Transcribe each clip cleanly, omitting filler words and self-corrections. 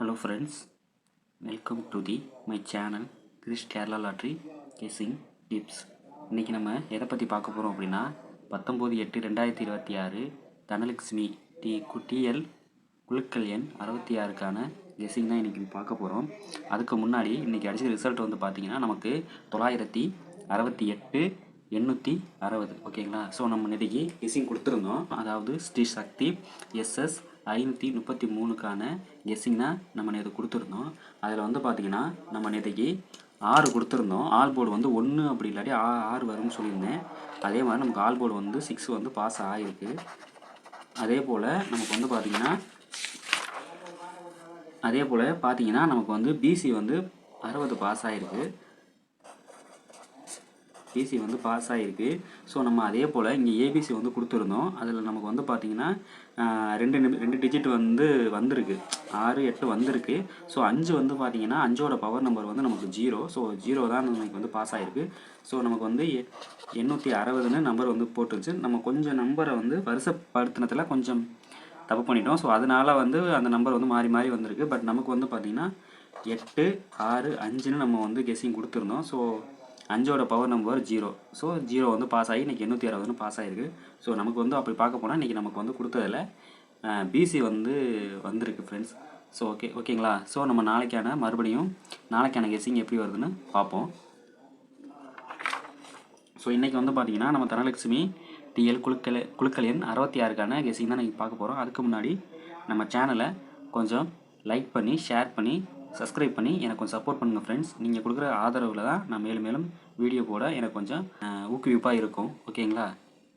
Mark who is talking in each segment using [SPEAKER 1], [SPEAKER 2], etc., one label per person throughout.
[SPEAKER 1] Hello friends, welcome to my channel Krish Kerala Lottery Guessing Tips. இன்றைக்கி நம்ம எதை பற்றி பார்க்க போகிறோம் அப்படின்னா 19/8/2026 தனலட்சுமி டிஎல் குலுக்கல் எண் 66க்கான கெஸ்ஸிங் தான் இன்றைக்கி பார்க்க போகிறோம். அதுக்கு முன்னாடி இன்றைக்கி அடிச்ச ரிசல்ட் வந்து பார்த்திங்கன்னா நமக்கு 968 860 ஓகேங்களா. ஸோ நம்ம இன்றைக்கி கெஸ்ஸிங் கொடுத்துருந்தோம். அதாவது ஸ்ரீ சக்தி SS 533க்கான கெஸ்ஸிங் தான் நம்ம நேற்று கொடுத்துருந்தோம். அதில் வந்து பார்த்திங்கன்னா நம்ம நேற்றுக்கு 6 கொடுத்துருந்தோம். ஆல் போர்டு வந்து 1 அப்படி இல்லாட்டி 6 வரும்னு சொல்லியிருந்தேன். அதே மாதிரி நமக்கு ஆல் போர்டு வந்து 6 வந்து பாஸ் ஆகிருக்கு. அதே போல் வந்து பார்த்திங்கன்னா நமக்கு வந்து பிசி வந்து 60 பாஸ் ஆகிருக்கு. பிசி வந்து பாஸ் ஆகிருக்கு. ஸோ நம்ம அதே போல் இங்கே ஏபிசி வந்து கொடுத்துருந்தோம். அதில் நமக்கு வந்து பார்த்திங்கன்னா ரெண்டு டிஜிட் வந்து வந்திருக்கு, 6 8 வந்திருக்கு. ஸோ 5 வந்து பார்த்திங்கன்னா 5ஓட பவர் நம்பர் வந்து நமக்கு 0. ஸோ 0 தான் நமக்கு வந்து பாஸ் ஆகிருக்கு. ஸோ நமக்கு வந்து 860ன்னு நம்பர் வந்து போட்டுருச்சு. நம்ம கொஞ்சம் நம்பரை வந்து வரிசைப்படுத்தினத்தில் கொஞ்சம் தப்பு பண்ணிட்டோம். ஸோ அதனால் வந்து அந்த நம்பர் வந்து மாறி மாறி வந்திருக்கு. பட் நமக்கு வந்து பார்த்திங்கன்னா 8 6 5ன்னு நம்ம வந்து கெஸ்ஸிங் கொடுத்துருந்தோம். ஸோ 5ஓட பவர் நம்பர் 0. ஸோ 0 வந்து பாஸ் ஆகி இன்றைக்கி 860ன்னு பாஸ் ஆகிருக்கு. ஸோ நமக்கு வந்து அப்படி பார்க்க போனால் இன்றைக்கி நமக்கு வந்து கொடுத்ததில் பிசி வந்து வந்திருக்கு ஃப்ரெண்ட்ஸ். ஸோ ஓகேங்களா. ஸோ நம்ம நாளைக்கான கெஸ்ஸிங் எப்படி வருதுன்னு பார்ப்போம். ஸோ இன்றைக்கி வந்து பார்த்திங்கன்னா நம்ம தனலட்சுமி டிஎல் குலுக்கல் எண் 66க்கான கெஸ்ஸிங் தான் இன்றைக்கி பார்க்க போகிறோம். அதுக்கு முன்னாடி நம்ம சேனலை கொஞ்சம் லைக் பண்ணி ஷேர் பண்ணி சப்ஸ்கிரைப் பண்ணி எனக்கு கொஞ்சம் சப்போர்ட் பண்ணுங்கள் ஃப்ரெண்ட்ஸ். நீங்கள் கொடுக்குற ஆதரவில் தான் நான் மேலும் வீடியோ போட எனக்கு கொஞ்சம் ஊக்குவிப்பாக இருக்கும். ஓகேங்களா.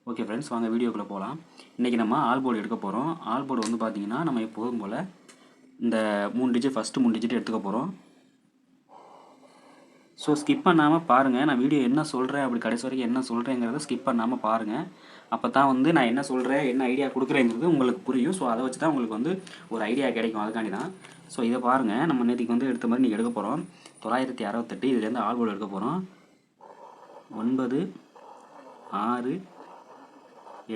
[SPEAKER 1] ஓகே ஃப்ரெண்ட்ஸ், வாங்க வீடியோக்குள்ளே போகலாம். இன்றைக்கி நம்ம ஆல் போர்டு எடுக்க போகிறோம். ஆல் போர்டு வந்து பார்த்திங்கன்னா நம்ம எப்போதும் போல் இந்த 3 டிஜிட் ஃபஸ்ட்டு 3 டிஜிட் எடுத்துக்க போகிறோம். ஸோ ஸ்கிப் பண்ணாமல் பாருங்கள். நான் வீடியோ என்ன சொல்கிறேன் அப்படி கடைசி வரைக்கும் என்ன சொல்கிறேங்கிறத ஸ்கிப் பண்ணாமல் பாருங்கள். அப்போ தான் வந்து நான் என்ன சொல்கிறேன் என்ன ஐடியா கொடுக்குறேங்கிறது உங்களுக்கு புரியும். ஸோ அதை வச்சு தான் உங்களுக்கு வந்து ஒரு ஐடியா கிடைக்கும். அதுக்காண்டி தான். ஸோ இதை பாருங்கள். நம்ம நேற்றுக்கு வந்து எடுத்த மாதிரி இன்றைக்கி எடுக்க போகிறோம். 968 இதுலேருந்து ஆல் போர்டு எடுக்க போகிறோம். 9 6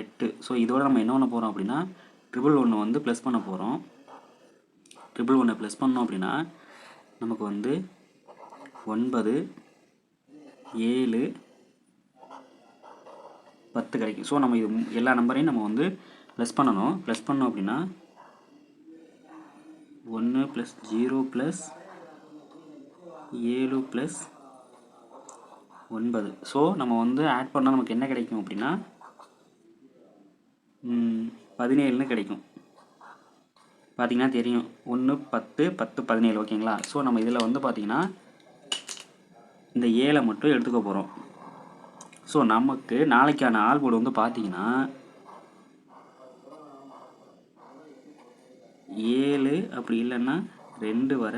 [SPEAKER 1] 8. ஸோ இதோட நம்ம என்ன பண்ண போகிறோம் அப்படின்னா 111 வந்து ப்ளஸ் பண்ண போகிறோம். 111 ப்ளஸ் பண்ணோம் அப்படின்னா நமக்கு வந்து 9 7 10 கிடைக்கும். ஸோ நம்ம இது எல்லா நம்பரையும் நம்ம வந்து ப்ளஸ் பண்ணணும். ப்ளஸ் பண்ணோம் அப்படின்னா 1 + 0 + 7 + 9. ஸோ நம்ம வந்து ஆட் பண்ணால் நமக்கு என்ன கிடைக்கும் அப்படின்னா 17ன்னு கிடைக்கும். பார்த்திங்கன்னா தெரியும் 1 10 10 17 ஓகேங்களா. ஸோ நம்ம இதில் வந்து பார்த்திங்கன்னா இந்த 7 மட்டும் எடுத்துக்க போகிறோம். ஸோ நமக்கு நாளைக்கான ஆல் போர்டு வந்து பார்த்திங்கன்னா 7 அப்படி இல்லைன்னா 2 வர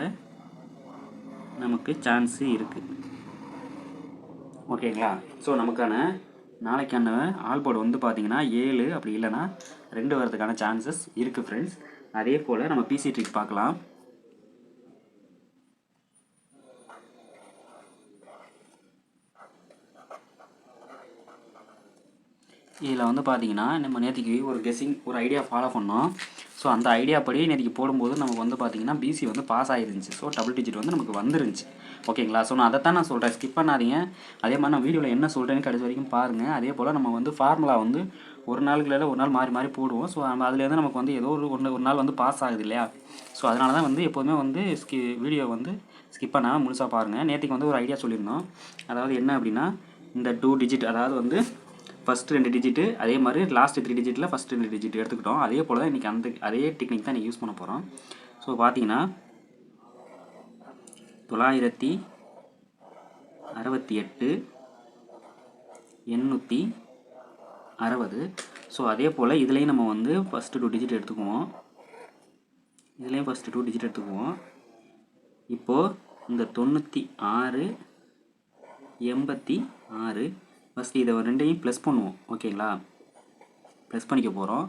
[SPEAKER 1] நமக்கு சான்ஸு இருக்குது. ஓகேங்களா. ஸோ நமக்கான நாளைக்கான ஆல் போர்டு வந்து பார்த்திங்கன்னா 7 அப்படி இல்லைன்னா 2 வரதுக்கான சான்சஸ் இருக்குது ஃப்ரெண்ட்ஸ். அதே போல் நம்ம பிசி ட்ரிக் பார்க்கலாம். இதில் வந்து பார்த்திங்கன்னா நம்ம நேற்றுக்கு ஒரு கெஸ்ஸிங் ஒரு ஐடியா ஃபாலோ பண்ணோம். ஸோ அந்த ஐடியா படி நேற்றுக்கு போடும்போது நமக்கு வந்து பார்த்திங்கன்னா பிசி வந்து பாஸ் ஆகிருந்துச்சு. ஸோ டபுள் டிஜிட் வந்து நமக்கு வந்துருந்துச்சு. ஓகேங்களா. ஸோ நான் அதைத்தான் நான் சொல்கிறேன், ஸ்கிப் பண்ணாதீங்க. அதே மாதிரி நான் வீடியோவில் என்ன சொல்கிறேன்னு கடைசி வரைக்கும் பாருங்கள். அதே போல் நம்ம வந்து ஃபார்முலா வந்து ஒரு நாளுக்குள்ள ஒரு நாள் மாறி மாறி போடுவோம். ஸோ அதுலேருந்து நமக்கு வந்து ஏதோ ஒரு நாள் வந்து பாஸ் ஆகுது இல்லையா. ஸோ அதனால தான் வந்து எப்போதுமே வந்து வீடியோ வந்து ஸ்கிப் பண்ணாமல் முழுசாக பாருங்கள். நேற்றுக்கு வந்து ஒரு ஐடியா சொல்லியிருந்தோம். அதாவது என்ன அப்படின்னா இந்த 2 டிஜிட் அதாவது வந்து ஃபஸ்ட்டு 2 டிஜிட்டு அதே மாதிரி லாஸ்ட் 3 டிஜிட்டில் ஃபஸ்ட்டு 2 டிஜிட் எடுத்துக்கிட்டோம். அதே போல் தான் இன்றைக்கி அதே டெக்னிக் தான் இன்றைக்கி யூஸ் பண்ண போகிறோம். ஸோ பார்த்தீங்கன்னா 968 860. ஸோ அதே போல் இதுலேயும் நம்ம வந்து ஃபஸ்ட்டு 2 டிஜிட் எடுத்துக்குவோம். இப்போது இந்த 96 86 ஃபஸ்ட்டு இதை ரெண்டையும் ப்ளஸ் பண்ணுவோம். ஓகேங்களா. ப்ளஸ் பண்ணிக்க போகிறோம்.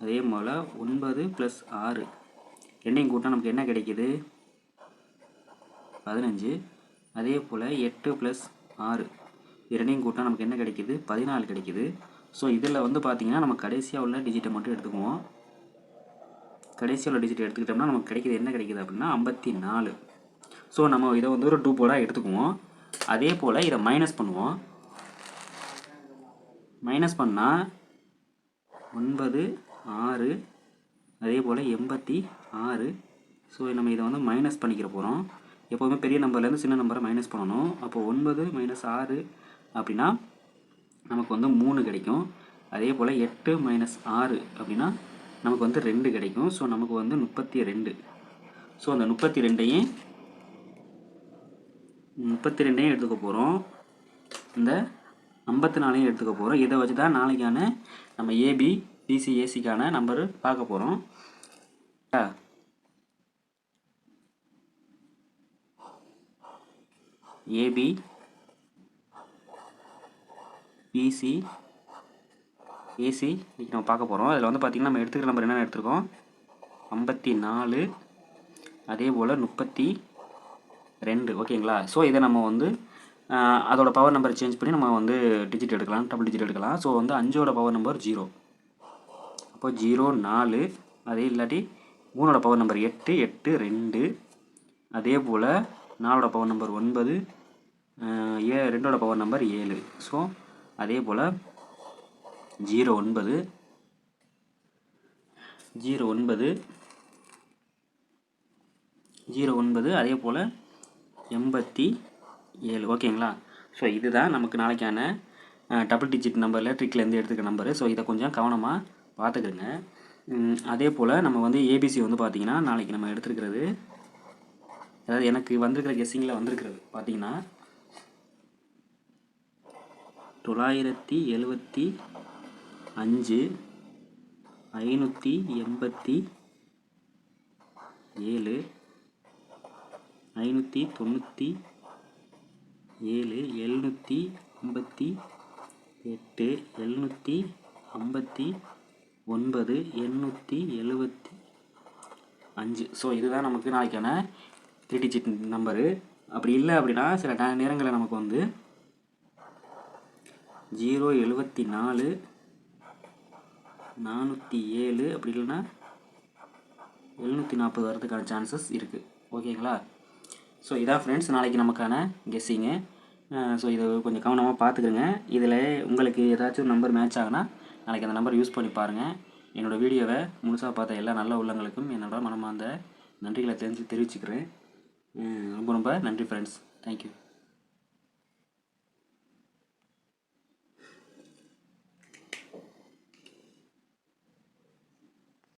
[SPEAKER 1] அதே போல் 9 + 6 ரெண்டையும் கூட்டினா நமக்கு என்ன கிடைக்கிது 15. அதே போல் 8 + 6 ரெண்டையும் கூட்டினா நமக்கு என்ன கிடைக்கிது 14 கிடைக்கிது. ஸோ இதில் வந்து பார்த்திங்கன்னா நம்ம கடைசியாக உள்ள டிஜிட்டை மட்டும் எடுத்துக்குவோம். கடைசி உள்ள டிஜிட் எடுத்துக்கிட்டோம்னா நமக்கு கிடைக்கிது என்ன கிடைக்கிது அப்படின்னா 54. ஸோ நம்ம இதை வந்து ஒரு 2 போர்டாக எடுத்துக்குவோம். அதே போல் இதை மைனஸ் பண்ணுவோம். மைனஸ் பண்ணால் 9 6 அதே போல் 86. ஸோ நம்ம இதை வந்து மைனஸ் பண்ணிக்கிற போகிறோம். எப்போதுமே பெரிய நம்பர்லேருந்து சின்ன நம்பரை மைனஸ் பண்ணணும். அப்போது 9 - 6 அப்படின்னா நமக்கு வந்து 3 கிடைக்கும். அதே போல் 8 - 6 அப்படின்னா நமக்கு வந்து 2 கிடைக்கும். ஸோ நமக்கு வந்து 32. ஸோ அந்த 32ஐயும் எடுத்துக்க போகிறோம். இந்த 54ஐயும் எடுத்துக்க போகிறோம். இதை வச்சு தான் நாளைக்கான நம்ம ஏபி பிசி ஏசிக்கான நம்பர் பார்க்க போகிறோம். ஏபி பிசி ஏசி இன்றைக்கி நம்ம பார்க்க போகிறோம். அதில் வந்து பார்த்திங்கன்னா நம்ம எடுத்துக்கிற நம்பர் என்னென்ன எடுத்துருக்கோம், 54 அதே போல் 32. ஓகேங்களா? ஸோ இதை நம்ம வந்து அதோட பவர் நம்பரை சேஞ்ச் பண்ணி நம்ம வந்து டிஜிட் எடுக்கலாம், டபுள் டிஜிட் எடுக்கலாம். ஸோ வந்து 5ஓட பவர் நம்பர் 0, அப்போ 0 4. அதே இல்லாட்டி 3ஓட பவர் நம்பர் 8 8 2. அதே போல் 4ஓட பவர் நம்பர் 9, 2ஓட பவர் நம்பர் 7. ஸோ அதே போல் 0 9 அதே போல் 87. ஓகேங்களா? ஸோ இதுதான் நமக்கு நாளைக்கான டபுள் டிஜிட் நம்பரில் ட்ரிக்லேருந்து எடுத்துக்கிற நம்பரு. ஸோ இதை கொஞ்சம் கவனமாக பார்த்துக்கிடுங்க. அதே போல் நம்ம வந்து ஏபிசி வந்து பார்த்திங்கன்னா நாளைக்கு நம்ம எடுத்துருக்கிறது, அதாவது எனக்கு வந்திருக்கிற கெஸ்ஸிங்கில் வந்திருக்கிறது பார்த்திங்கன்னா 975 587 597 758 759 875. ஸோ இதுதான் நமக்கு நாளைக்கான 3 டிஜிட் நம்பரு. அப்படி இல்லை அப்படின்னா சில நேரங்களில் நமக்கு வந்து 074 407 அப்படி இல்லைன்னா 740 வரதுக்கான சான்சஸ் இருக்குது. ஓகேங்களா? ஸோ இதான் ஃப்ரெண்ட்ஸ் நாளைக்கு நமக்கான கெஸ்ஸிங்கு. ஸோ இதை கொஞ்சம் கவனமாக பார்த்துக்குங்க. இதில் உங்களுக்கு ஏதாச்சும் நம்பர் மேட்ச் ஆகுனா நாளைக்கு அந்த நம்பர் யூஸ் பண்ணி பாருங்கள். என்னோடய வீடியோவை முழுசாக பார்த்த எல்லா நல்ல உள்ளங்களுக்கும் என்னோட மனமார்ந்த நன்றிகளை தெரிவிச்சுக்கிறேன். ரொம்ப நன்றி ஃப்ரெண்ட்ஸ். தேங்க்யூ.